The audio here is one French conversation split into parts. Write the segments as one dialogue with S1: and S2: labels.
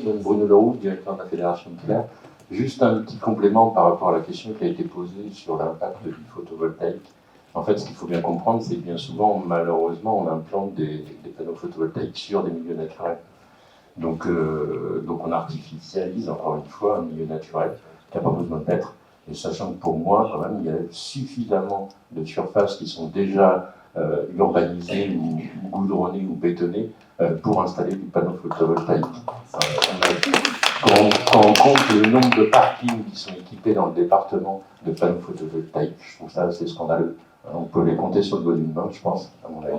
S1: Donc Bruno Leroux, directeur de la Fédération de Clair. Juste un petit complément par rapport à la question qui a été posée sur l'impact du photovoltaïque. En fait, ce qu'il faut bien comprendre, c'est que bien souvent, malheureusement, on implante des panneaux photovoltaïques sur des milieux naturels. Donc on artificialise, encore une fois, un milieu naturel qui n'a pas besoin d'être. Et sachant que pour moi, quand même, il y a suffisamment de surfaces qui sont déjà urbanisées ou goudronnées ou bétonnées pour installer du panneau photovoltaïque. Quand on compte le nombre de parkings qui sont équipés dans le département de panneaux photovoltaïques, je trouve ça assez scandaleux. On peut les compter sur le doigt d'une main, je pense, à mon avis.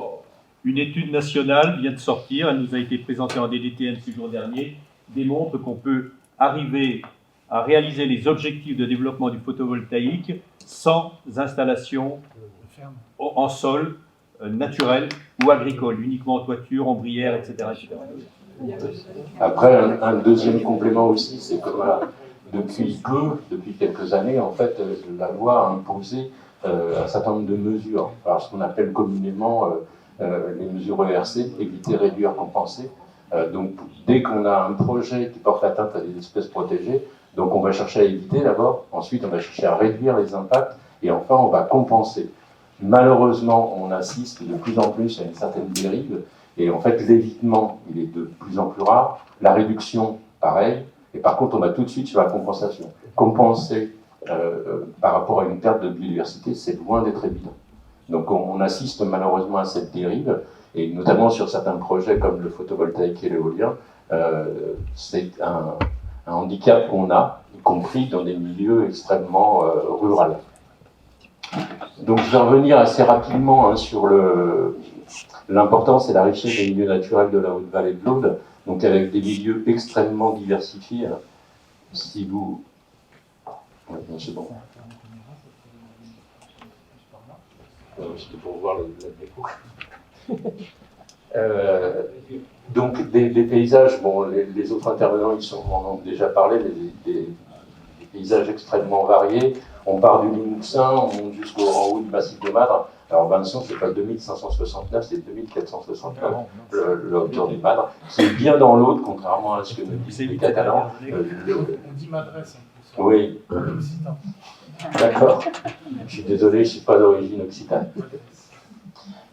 S2: Une étude nationale vient de sortir, elle nous a été présentée en DDTN ce jour dernier, démontre qu'on peut arriver à réaliser les objectifs de développement du photovoltaïque sans installation en sol naturel ou agricole, uniquement en toiture, ombrière, etc.
S1: Après, un deuxième complément aussi, c'est que voilà, depuis quelques années, en fait, la loi a imposé un certain nombre de mesures, alors ce qu'on appelle communément les mesures ERC, éviter, réduire, compenser. Donc, dès qu'on a un projet qui porte atteinte à des espèces protégées, donc on va chercher à éviter d'abord, ensuite on va chercher à réduire les impacts, et enfin on va compenser. Malheureusement, on assiste de plus en plus à une certaine dérive, et en fait l'évitement, il est de plus en plus rare, la réduction, pareil, et par contre on va tout de suite sur la compensation. Compenser par rapport à une perte de biodiversité, c'est loin d'être évident. Donc on assiste malheureusement à cette dérive, et notamment sur certains projets comme le photovoltaïque et l'éolien, c'est un handicap qu'on a, y compris dans des milieux extrêmement ruraux. Donc je vais revenir assez rapidement sur l'importance et la richesse des milieux naturels de la Haute-Vallée de l'Aude, donc avec des milieux extrêmement diversifiés. Si vous... Ouais, c'est bon. C'était pour voir la déco. Donc des paysages, bon, les autres intervenants ils en ont déjà parlé, mais des paysages extrêmement variés. On part du Limousin, on monte jusqu'en haut du massif de Madre. Alors Vincent, c'est pas 2569, c'est 2469, la hauteur du Madre, qui est bien dans l'Aude, contrairement à ce que nous disent les Catalans.
S3: On dit Madresse.
S1: Oui. D'accord. Je suis désolé, je ne suis pas d'origine occitane.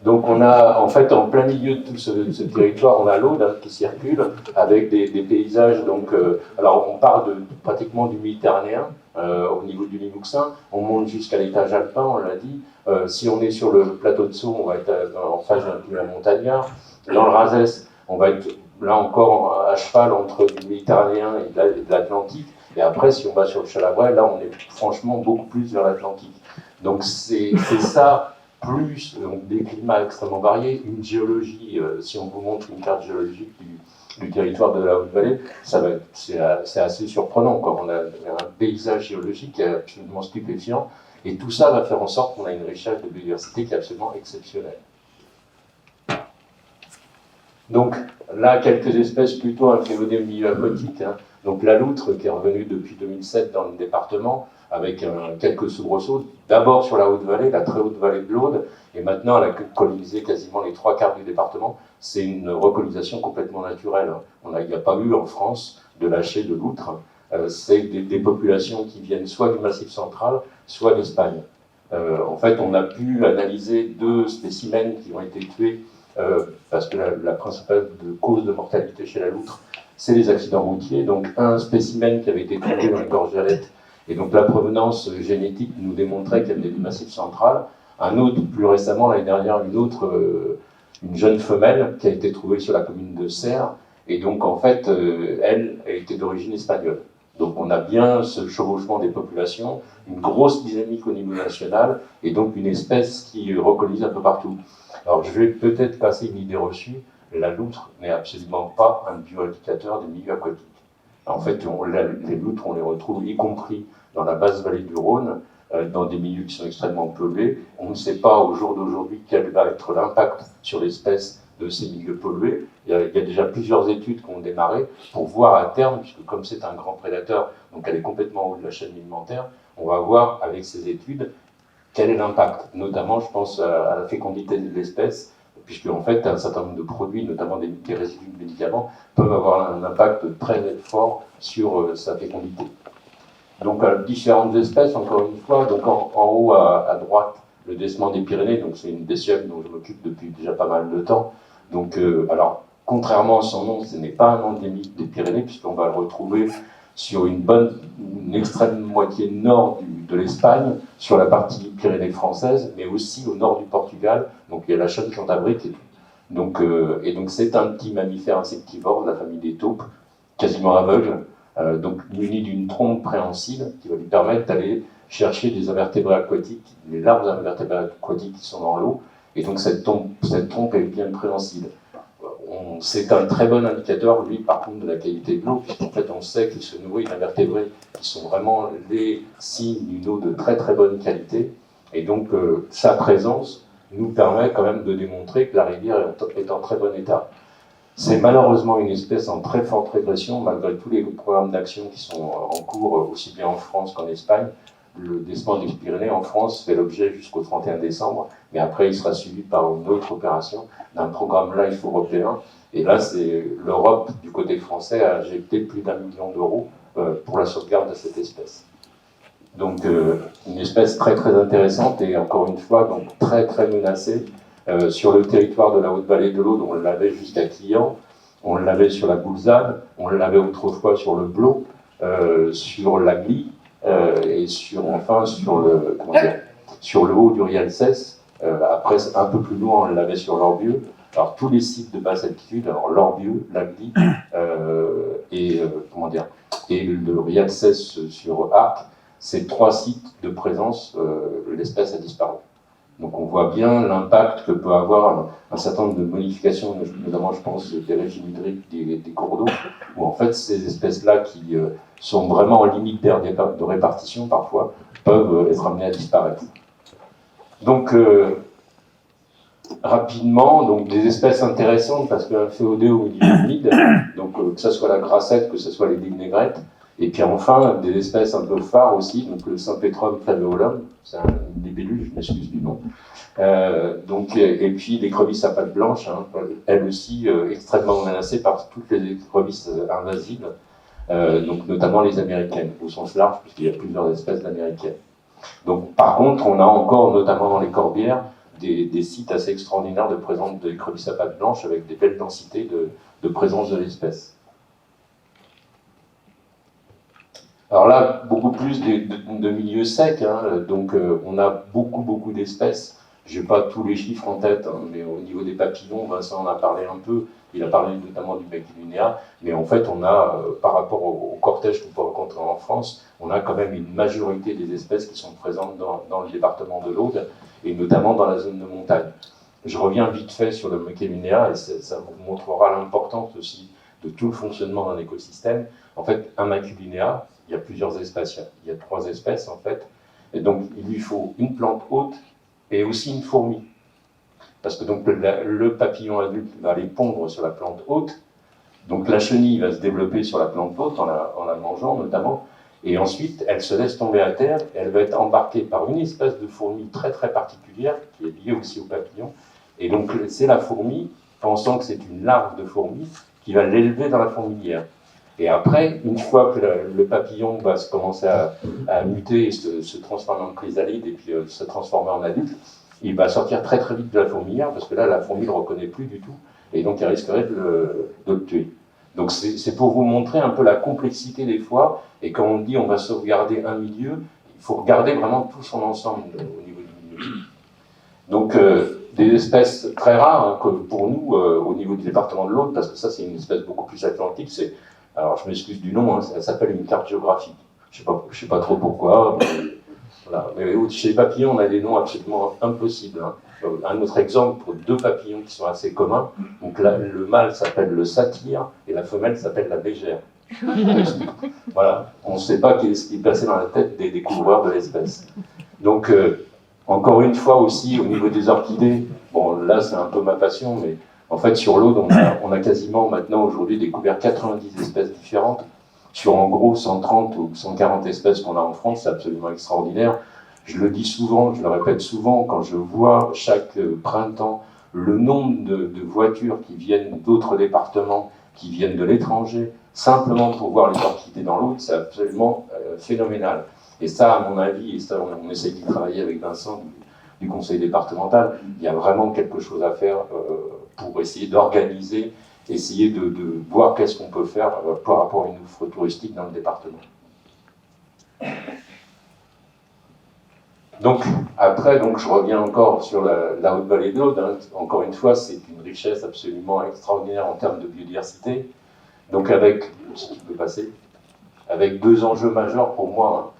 S1: Donc on a, en fait, en plein milieu de tout ce territoire, on a l'Aude qui circule avec des paysages. Donc, alors on part pratiquement du Méditerranéen au niveau du Limousin, on monte jusqu'à l'étage alpin, on l'a dit. Si on est sur le plateau de Sceaux, on va être en face d'un climat montagnard. Dans le Razès, on va être là encore à cheval entre du Méditerranéen et de l'Atlantique. Et après, si on va sur le Chalabrais, là on est franchement beaucoup plus vers l'Atlantique. Donc c'est ça. Plus donc, des climats extrêmement variés, une géologie, si on vous montre une carte géologique du territoire de la Haute-Vallée, c'est assez surprenant, quoi. On a un paysage géologique qui est absolument stupéfiant, et tout ça va faire en sorte qu'on a une richesse de biodiversité qui est absolument exceptionnelle. Donc là, quelques espèces plutôt inféodées au milieu aquatique, hein. Donc la loutre qui est revenue depuis 2007 dans le département, avec quelques soubresauts, d'abord sur la Haute-Vallée, la très haute vallée de l'Aude, et maintenant elle a colonisé quasiment les 3/4 du département. C'est une recolonisation complètement naturelle. Il n'y a pas eu en France de lâcher de loutre. C'est des populations qui viennent soit du Massif central, soit d'Espagne. En fait, on a pu analyser 2 spécimens qui ont été tués parce que la principale cause de mortalité chez la loutre, c'est les accidents routiers. Donc un spécimen qui avait été trouvé dans les gorges d'Alette, et donc la provenance génétique nous démontrait qu'elle venait du Massif central. Un autre, plus récemment, l'année dernière, une jeune femelle qui a été trouvée sur la commune de Serres, et donc en fait, elle était d'origine espagnole. Donc on a bien ce chevauchement des populations, une grosse dynamique au niveau national, et donc une espèce qui recolonise un peu partout. Alors je vais peut-être passer une idée reçue, la loutre n'est absolument pas un bioindicateur des milieux aquatiques. En fait, les loutres, on les retrouve y compris dans la basse vallée du Rhône, dans des milieux qui sont extrêmement pollués. On ne sait pas au jour d'aujourd'hui quel va être l'impact sur l'espèce de ces milieux pollués. Il y a déjà plusieurs études qui ont démarré pour voir à terme, puisque comme c'est un grand prédateur, donc elle est complètement en haut de la chaîne alimentaire, on va voir avec ces études quel est l'impact. Notamment, je pense à la fécondité de l'espèce, puisque en fait, un certain nombre de produits, notamment des résidus de médicaments, peuvent avoir un impact très fort sur sa fécondité. Donc, différentes espèces, encore une fois. Donc, en haut à droite, le décement des Pyrénées, donc c'est une décème dont je m'occupe depuis déjà pas mal de temps. Donc, alors, contrairement à son nom, ce n'est pas un endémique des Pyrénées, puisqu'on va le retrouver sur une extrême moitié nord de l'Espagne, sur la partie Pyrénées française, mais aussi au nord du Portugal. Donc, il y a la chaîne Cantabrique. Donc, c'est un petit mammifère insectivore de la famille des taupes, quasiment aveugle, donc muni d'une trompe préhensile qui va lui permettre d'aller chercher des invertébrés aquatiques, les larves invertébrés aquatiques qui sont dans l'eau, et donc cette trompe est bien préhensile. C'est un très bon indicateur, lui, par contre, de la qualité de l'eau, puisqu'en fait, on sait qu'il se nourrit d'invertébrés qui sont vraiment les signes d'une eau de très très bonne qualité, et donc sa présence nous permet quand même de démontrer que la rivière est en très bon état. C'est malheureusement une espèce en très forte régression, malgré tous les programmes d'action qui sont en cours, aussi bien en France qu'en Espagne. Le décement des Pyrénées en France fait l'objet jusqu'au 31 décembre, mais après il sera suivi par une autre opération d'un programme LIFE européen. Et là, c'est l'Europe, du côté français, a injecté plus d'1 million d'euros pour la sauvegarde de cette espèce. Donc, une espèce très très intéressante et encore une fois, donc très très menacée. Sur le territoire de la Haute-Vallée de l'Aude, on l'avait jusqu'à Quillan, on l'avait sur la Boulzade, on l'avait autrefois sur le Blot, sur la Glie, et enfin sur le haut du Rialcès. Après, un peu plus loin, on l'avait sur l'Orbieu. Alors, tous les sites de basse altitude, alors l'Orbieu, la Glie, et le Rialcès sur Arques, ces 3 sites de présence, l'espèce a disparu. Donc on voit bien l'impact que peut avoir un certain nombre de modifications, notamment je pense des régimes hydriques des cours d'eau, où en fait ces espèces-là qui sont vraiment en limite d'aire de répartition parfois, peuvent être amenées à disparaître. Donc rapidement, donc des espèces intéressantes parce qu'un féodé au milieu humide, donc que ce soit la grassette, que ce soit les lignes négrettes, et puis enfin des espèces un peu phares aussi, donc le Sympetrum flaveolum, c'est une libellule, je m'excuse du nom, et puis l'écrevisse à pattes blanches, hein, elle aussi extrêmement menacée par toutes les écrevisses invasives, donc notamment les américaines, au sens large, puisqu'il y a plusieurs espèces d'américaines. Donc par contre, on a encore, notamment dans les corbières, des sites assez extraordinaires de présence de l'écrevisse à pattes blanches avec des belles densités de présence de l'espèce. Alors là, beaucoup plus de milieux secs, hein, donc on a beaucoup d'espèces. Je n'ai pas tous les chiffres en tête, hein, mais au niveau des papillons, Vincent en a parlé un peu, il a parlé notamment du Maculinea, mais en fait on a, par rapport au cortège qu'on peut rencontrer en France, on a quand même une majorité des espèces qui sont présentes dans le département de l'Aude, et notamment dans la zone de montagne. Je reviens vite fait sur le Maculinea, et ça vous montrera l'importance aussi de tout le fonctionnement d'un écosystème. En fait, un Maculinea, il y a plusieurs espèces, il y a 3 espèces en fait, et donc il lui faut une plante haute et aussi une fourmi. Parce que donc le papillon adulte va aller pondre sur la plante haute, donc la chenille va se développer sur la plante haute en la mangeant notamment, et ensuite elle se laisse tomber à terre, et elle va être embarquée par une espèce de fourmi très très particulière, qui est liée aussi au papillon, et donc c'est la fourmi, pensant que c'est une larve de fourmi, qui va l'élever dans la fourmilière. Et après, une fois que le papillon va commencer à muter et se transformer en chrysalide et puis se transformer en adulte, il va sortir très très vite de la fourmilière parce que là, la fourmi ne le reconnaît plus du tout et donc elle risquerait de le tuer. Donc c'est pour vous montrer un peu la complexité des fois, et quand on dit on va sauvegarder un milieu, il faut regarder vraiment tout son ensemble au niveau du milieu. Donc des espèces très rares hein, comme pour nous au niveau du département de l'Aude, parce que ça c'est une espèce beaucoup plus atlantique, alors je m'excuse du nom, hein, ça s'appelle une carte géographique. Je sais pas trop pourquoi. Voilà. Mais chez les papillons, on a des noms absolument impossibles. Hein. Un autre exemple pour 2 papillons qui sont assez communs. Donc là, le mâle s'appelle le satyre et la femelle s'appelle la bégère. Voilà. On ne sait pas ce qui est passé dans la tête des découvreurs de l'espèce. Donc, encore une fois aussi, au niveau des orchidées, bon là c'est un peu ma passion, mais en fait sur l'Aude, on a quasiment maintenant aujourd'hui découvert 90 espèces différentes. Sur en gros 130 ou 140 espèces qu'on a en France, c'est absolument extraordinaire. Je le dis souvent, je le répète souvent, quand je vois chaque printemps le nombre de voitures qui viennent d'autres départements, qui viennent de l'étranger, simplement pour voir les entités dans l'autre, c'est absolument phénoménal. Et ça, à mon avis, et ça, on essaie d'y travailler avec Vincent du conseil départemental, il y a vraiment quelque chose à faire pour essayer d'organiser, essayer de voir qu'est-ce qu'on peut faire par rapport à une offre touristique dans le département. Donc, après, je reviens encore sur la Haute-Vallée de l'Aude. Hein. Encore une fois, c'est une richesse absolument extraordinaire en termes de biodiversité. Donc, avec, si tu peux passer, avec deux enjeux majeurs pour moi, hein.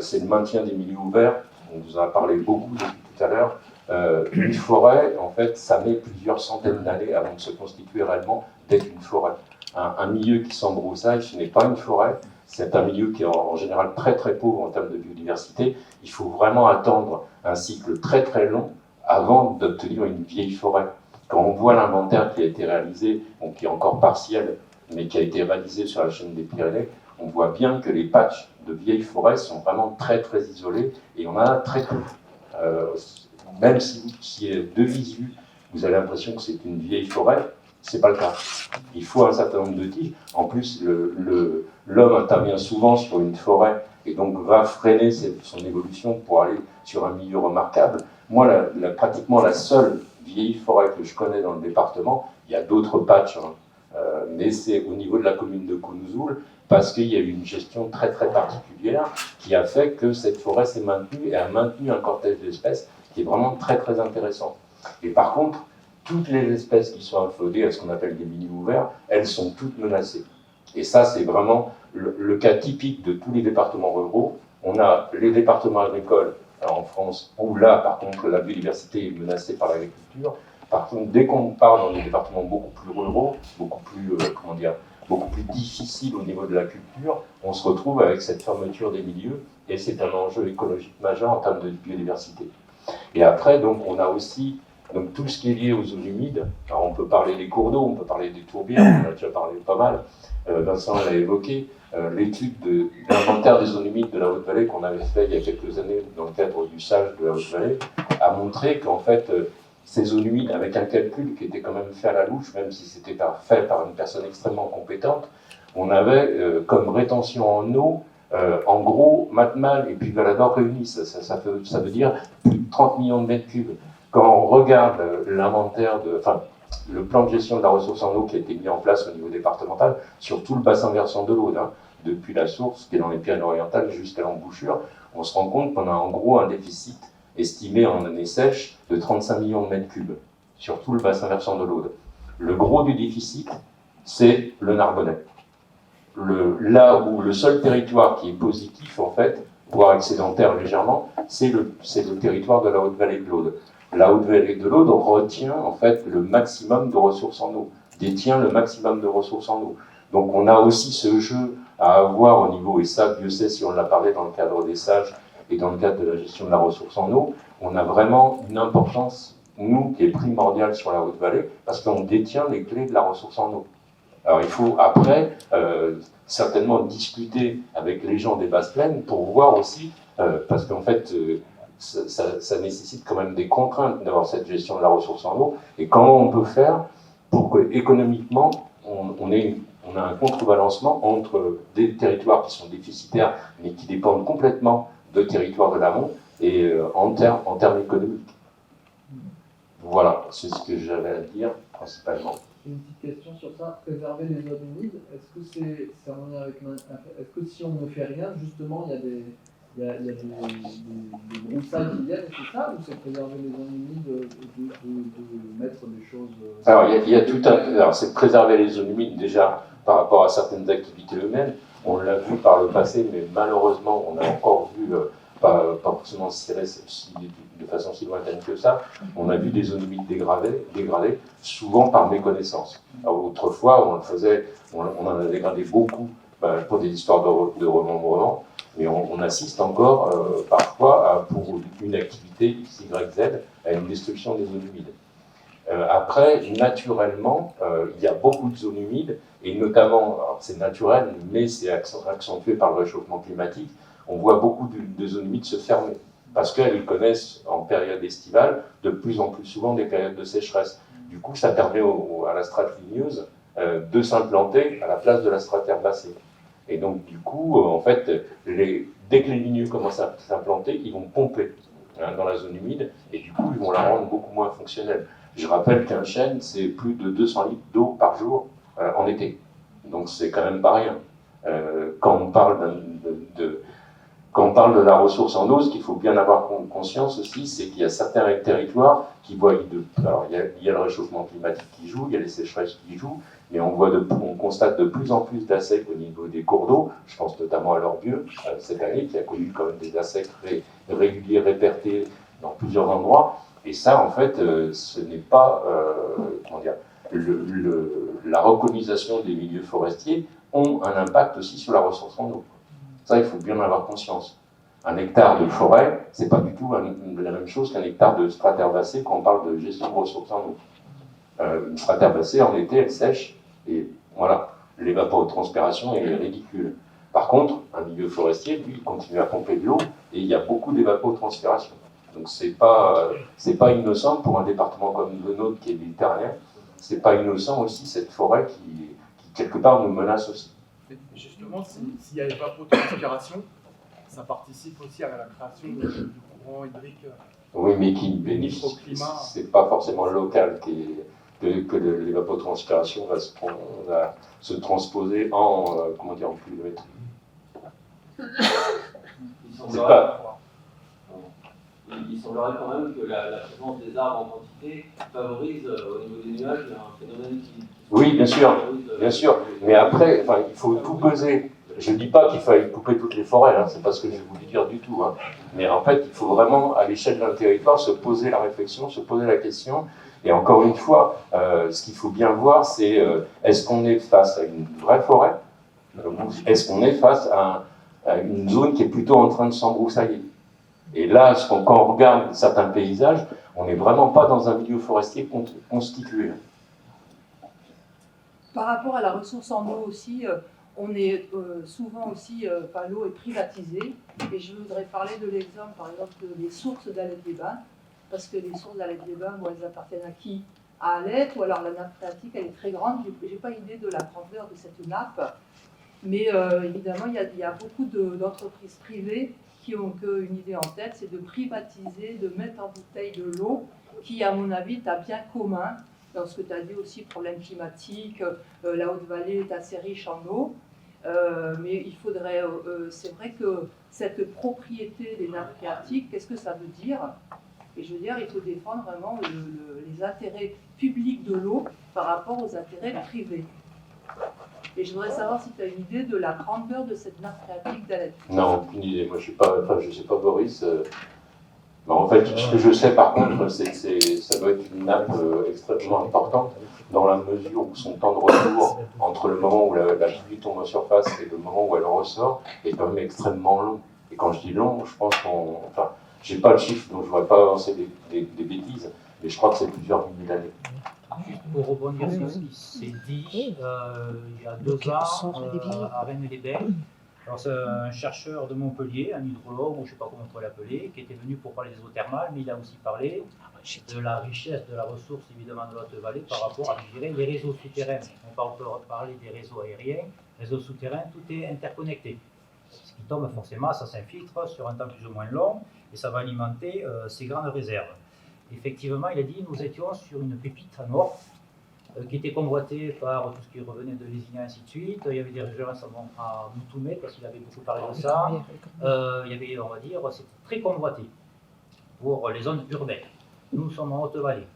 S1: C'est le maintien des milieux ouverts. On vous en a parlé beaucoup depuis tout à l'heure. Une forêt, en fait, ça met plusieurs centaines d'années avant de se constituer réellement d'être une forêt. Un milieu qui s'embroussaille, ce n'est pas une forêt. C'est un milieu qui est en général très très pauvre en termes de biodiversité. Il faut vraiment attendre un cycle très très long avant d'obtenir une vieille forêt. Quand on voit l'inventaire qui a été réalisé, donc qui est encore partiel, mais qui a été réalisé sur la chaîne des Pyrénées, on voit bien que les patchs de vieilles forêts sont vraiment très très isolés et on en a très peu. Même si de visu, vous avez l'impression que c'est une vieille forêt, c'est pas le cas. Il faut un certain nombre de tiges. En plus, l'homme intervient souvent sur une forêt et donc va freiner son évolution pour aller sur un milieu remarquable. Moi, pratiquement la seule vieille forêt que je connais dans le département, il y a d'autres patchs, hein, mais c'est au niveau de la commune de Kounouzoul, parce qu'il y a eu une gestion très très particulière qui a fait que cette forêt s'est maintenue et a maintenu un cortège d'espèces qui est vraiment très très intéressant. Et par contre, toutes les espèces qui sont inféodées à ce qu'on appelle des milieux ouverts, elles sont toutes menacées. Et ça, c'est vraiment le cas typique de tous les départements ruraux. On a les départements agricoles en France, où là, par contre, la biodiversité est menacée par l'agriculture. Par contre, dès qu'on part dans des départements beaucoup plus ruraux, beaucoup plus difficiles au niveau de la culture, on se retrouve avec cette fermeture des milieux, et c'est un enjeu écologique majeur en termes de biodiversité. Et après, donc, on a aussi tout ce qui est lié aux zones humides. Alors, on peut parler des cours d'eau, on peut parler des tourbières, on en a déjà parlé pas mal. Vincent l'a évoqué. L'étude de l'inventaire des zones humides de la Haute-Vallée qu'on avait fait il y a quelques années dans le cadre du SAGE de la Haute-Vallée a montré qu'en fait, ces zones humides, avec un calcul qui était quand même fait à la louche, même si c'était fait par une personne extrêmement compétente, on avait comme rétention en eau, en gros, Matmal et puis Valador réunis, ça veut dire plus de 30 millions de mètres cubes. Quand on regarde l'inventaire le plan de gestion de la ressource en eau qui a été mis en place au niveau départemental sur tout le bassin versant de l'Aude, hein, depuis la source qui est dans les Pyrénées-Orientales jusqu'à l'embouchure, on se rend compte qu'on a en gros un déficit estimé en année sèche de 35 millions de mètres cubes sur tout le bassin versant de l'Aude. Le gros du déficit, c'est le Narbonnais. Là où le seul territoire qui est positif, en fait, voire excédentaire légèrement, c'est le territoire de la Haute-Vallée de l'Aude. La Haute-Vallée de l'Aude retient en fait le maximum de ressources en eau, détient le maximum de ressources en eau. Donc on a aussi ce jeu à avoir au niveau, et ça Dieu sait si on l'a parlé dans le cadre des sages et dans le cadre de la gestion de la ressource en eau, on a vraiment une importance, nous, qui est primordiale sur la Haute-Vallée, parce qu'on détient les clés de la ressource en eau. Alors il faut après certainement discuter avec les gens des basses plaines pour voir aussi, parce qu'en fait ça nécessite quand même des contraintes d'avoir cette gestion de la ressource en eau, et comment on peut faire pour que économiquement on a un contrebalancement entre des territoires qui sont déficitaires mais qui dépendent complètement de territoires de l'amont et en termes économiques. Voilà, c'est ce que j'avais à dire principalement.
S4: Une petite question sur ça, préserver les zones humides, est-ce que c'est en lien avec est-ce que si on ne fait rien, justement, il y a des broussailles qui viennent, c'est ça, ou c'est préserver les zones humides de mettre des choses...
S1: Alors, il y a tout un... Alors, c'est préserver les zones humides, déjà, par rapport à certaines activités humaines. On l'a vu par le passé, mais malheureusement, on a encore vu, pas forcément de façon si lointaine que ça, on a vu des zones humides dégradées, souvent par méconnaissance. Alors, autrefois, on en a dégradé beaucoup pour des histoires de remembrement, mais on assiste encore parfois pour une activité X, Y, Z à une destruction des zones humides. Après, naturellement, il y a beaucoup de zones humides, et notamment, c'est naturel, mais c'est accentué par le réchauffement climatique, on voit beaucoup de zones humides se fermer. parce qu'elles connaissent en période estivale de plus en plus souvent des périodes de sécheresse. Du coup, ça permet à la strate ligneuse de s'implanter à la place de la strate herbacée. Et donc, du coup, en fait, dès que les ligneux commencent à s'implanter, ils vont pomper dans la zone humide, et du coup, ils vont la rendre beaucoup moins fonctionnelle. Je rappelle qu'un chêne, c'est plus de 200 litres d'eau par jour en été. Donc, c'est quand même pas rien. Quand on parle de la ressource en eau, ce qu'il faut bien avoir conscience aussi, c'est qu'il y a certains territoires qui voient alors il y a le réchauffement climatique qui joue, il y a les sécheresses qui jouent, mais on constate de plus en plus d'assecs au niveau des cours d'eau. Je pense notamment à l'Orbieu cette année, qui a connu quand même des assecs réguliers, répertés dans plusieurs endroits. Et ça, en fait, ce n'est pas, comment dire, la recolonisation des milieux forestiers ont un impact aussi sur la ressource en eau. Ça, il faut bien en avoir conscience. Un hectare de forêt, c'est pas du tout la même chose qu'un hectare de strate herbacée quand on parle de gestion de ressources en eau. Une strate herbacée, en été, elle sèche, et voilà, l'évapotranspiration est ridicule. Par contre, un milieu forestier, lui, il continue à pomper de l'eau, et il y a beaucoup d'évapotranspiration. Donc c'est pas innocent pour un département comme le nôtre qui est méditerranéen, c'est pas innocent aussi cette forêt qui quelque part nous menace aussi.
S3: Justement, s'il y a évapotranspiration, ça participe aussi à la création du courant hydrique.
S1: Oui, mais qui bénéficie. C'est pas forcément local que l'évapotranspiration va se transposer en pluviométrie.
S5: Il semblerait quand même que la présence des arbres en quantité favorise au niveau des nuages un phénomène qui
S1: oui, bien sûr. Mais après, il faut tout peser. Je ne dis pas qu'il faille couper toutes les forêts, c'est pas ce que j'ai voulu dire du tout. Mais en fait, il faut vraiment, à l'échelle d'un territoire, se poser la réflexion, se poser la question. Et encore une fois, ce qu'il faut bien voir, c'est est-ce qu'on est face à une vraie forêt ou est-ce qu'on est face à une zone qui est plutôt en train de s'embroussailler. Et là, quand on regarde certains paysages, on n'est vraiment pas dans un milieu forestier constitué.
S6: Par rapport à la ressource en eau aussi, on est souvent aussi, l'eau est privatisée. Et je voudrais parler de l'exemple, par exemple, des sources d'Alette-des-Bains. Parce que les sources d'Alette-des-Bains, elles appartiennent à qui? À Alette, ou alors la nappe phréatique, elle est très grande. Je n'ai pas idée de la grandeur de cette nappe. Mais évidemment, il y a beaucoup d'entreprises privées qui ont qu'une idée en tête, c'est de privatiser, de mettre en bouteille de l'eau, qui, à mon avis, est un bien commun. Dans ce que tu as dit aussi, problème climatique, la Haute-Vallée est assez riche en eau, mais il faudrait, c'est vrai que cette propriété des nappes phréatiques, qu'est-ce que ça veut dire? Et je veux dire, il faut défendre vraiment les intérêts publics de l'eau par rapport aux intérêts privés. Et je voudrais savoir si tu as une idée de la grandeur de cette nappe phréatique d'Alette.
S1: Non, aucune idée. Moi, je sais pas Boris. En fait, ce que je sais par contre, c'est que ça doit être une nappe extrêmement importante dans la mesure où son temps de retour entre le moment où la pluie tombe en surface et le moment où elle ressort est quand même extrêmement long. Et quand je dis long, je pense j'ai pas le chiffre, donc je ne voudrais pas avancer des bêtises, mais je crois que c'est plusieurs milliers d'années.
S7: Juste pour rebondir sur ce qui s'est dit, il y a 2 ans, à Rennes-les-Bains, c'est un chercheur de Montpellier, un hydrologue, ou je ne sais pas comment on peut l'appeler, qui était venu pour parler des eaux thermales, mais il a aussi parlé de la richesse de la ressource, évidemment, de la Haute-Vallée par rapport à les réseaux souterrains. On peut parler des réseaux aériens, réseaux souterrains, tout est interconnecté. Ce qui tombe forcément, ça s'infiltre sur un temps plus ou moins long, et ça va alimenter ces grandes réserves. Effectivement, il a dit, nous étions sur une pépite à nord, qui était convoitée par tout ce qui revenait de Lézignan et ainsi de suite. Il y avait des références à Moutoumé, parce qu'il avait beaucoup parlé de ça. Il y avait, on va dire, c'était très convoité pour les zones urbaines. Nous sommes en Haute-Vallée.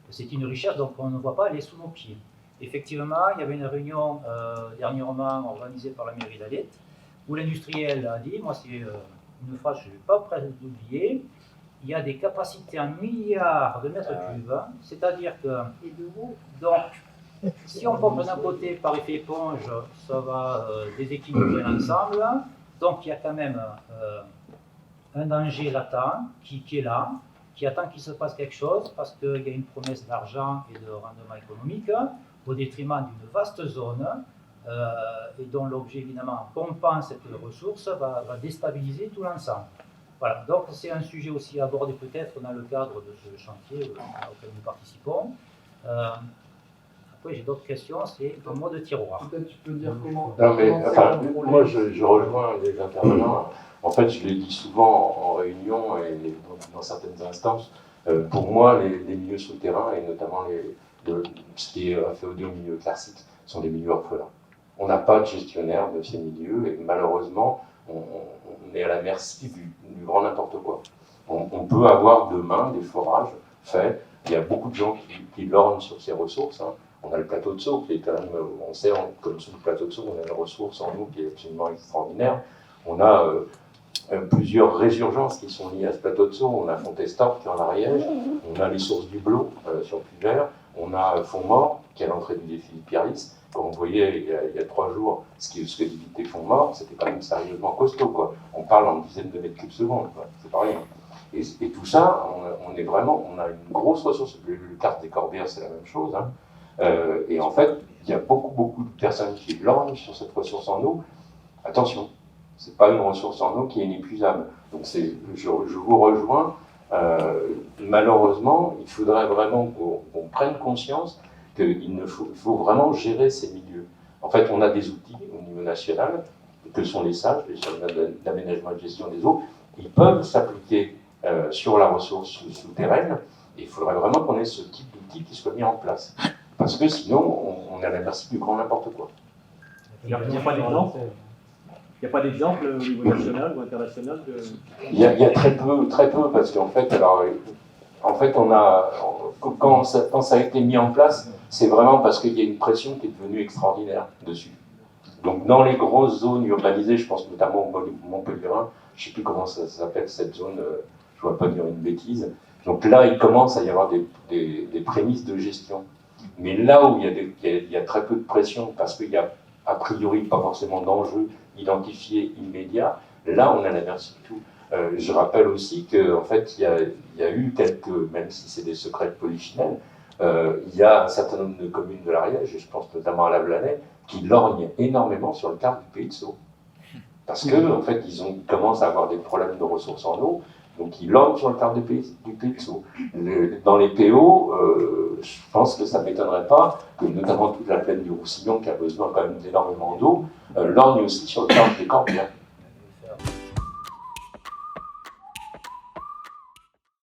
S7: C'est une richesse, donc on ne voit pas, elle est sous nos pieds. Effectivement, il y avait une réunion dernièrement organisée par la mairie d'Alette, où l'industriel a dit, moi c'est une phrase que je ne vais pas près d'oublier, il y a des capacités en milliards de mètres cubes, c'est-à-dire que, donc, si on pompe d'un côté par effet éponge, ça va déséquilibrer l'ensemble, donc il y a quand même un danger latent qui est là, qui attend qu'il se passe quelque chose, parce qu'il y a une promesse d'argent et de rendement économique, au détriment d'une vaste zone, et dont l'objet, évidemment, en pompant cette ressource, va déstabiliser tout l'ensemble. Voilà, donc c'est un sujet aussi abordé peut-être dans le cadre de ce chantier auquel nous participons. Après, j'ai d'autres questions, c'est un mode tiroir.
S4: Peut-être tu peux dire comment.
S1: Non, mais
S4: comment
S1: enfin,
S4: c'est contrôlé.
S1: moi, je rejoins les intervenants. En fait, je le dis souvent en réunion et dans certaines instances. Pour moi, les milieux souterrains, et notamment ce qui est féodé au milieu classique, sont des milieux orphelins. On n'a pas de gestionnaire de ces milieux et malheureusement, on est à la merci du grand n'importe quoi. On peut avoir demain des forages faits. Il y a beaucoup de gens qui lorgnent sur ces ressources. Hein. On a le plateau de Sceaux qui est quand même, on sait, comme sous le plateau de Sceaux, on a une ressource en eau qui est absolument extraordinaire. On a plusieurs résurgences qui sont liées à ce plateau de Sceaux. On a Fontestorp qui est en Ariège, on a les sources du Blot sur Puvert, on a Fontmort qui est à l'entrée du défi de Pierris. Comme vous voyez, il y a 3 jours, ce que dit Fontmort, c'était quand même sérieusement costaud, quoi. On parle en dizaines de mètres cubes secondes, quoi. C'est pas rien. Et tout ça, on a une grosse ressource. Le karst des Corbières, c'est la même chose. Hein. Et en fait, il y a beaucoup de personnes qui lorgnent sur cette ressource en eau. Attention, c'est pas une ressource en eau qui est inépuisable. Donc je vous rejoins. Malheureusement, il faudrait vraiment qu'on prenne conscience qu'il faut vraiment gérer ces milieux. En fait, on a des outils au niveau national, que sont les SAGE, les schémas d'aménagement et de gestion des eaux. Ils peuvent s'appliquer sur la ressource souterraine. Et il faudrait vraiment qu'on ait ce type d'outils qui soit mis en place. Parce que sinon, on est à la merci du grand n'importe quoi.
S2: Il n'y a pas d'exemple. Il n'y a pas d'exemple au niveau national ou international de...
S1: Il y a très peu, parce qu'en fait, quand ça a été mis en place, c'est vraiment parce qu'il y a une pression qui est devenue extraordinaire dessus. Donc dans les grosses zones urbanisées, je pense notamment au Montpellierin, je ne sais plus comment ça s'appelle cette zone, je ne vais pas dire une bêtise. Donc là, il commence à y avoir des prémices de gestion. Mais là où il y a très peu de pression, parce qu'il y a a priori pas forcément d'enjeux identifiés immédiats, là on a la merci de tout. Je rappelle aussi qu'en fait il y a eu quelques, même si c'est des secrets de polichinelle, il y a un certain nombre de communes de l'Ariège, et je pense notamment à La Blanais, qui lorgnent énormément sur le karst du Pays de Sceaux. Parce que en fait ils commencent à avoir des problèmes de ressources en eau, donc ils lorgnent sur le karst du Pays de Sceaux. Dans les PO, je pense que ça ne m'étonnerait pas que notamment toute la plaine du Roussillon, qui a besoin quand même d'énormément d'eau, lorgne aussi sur le karst des Corbières.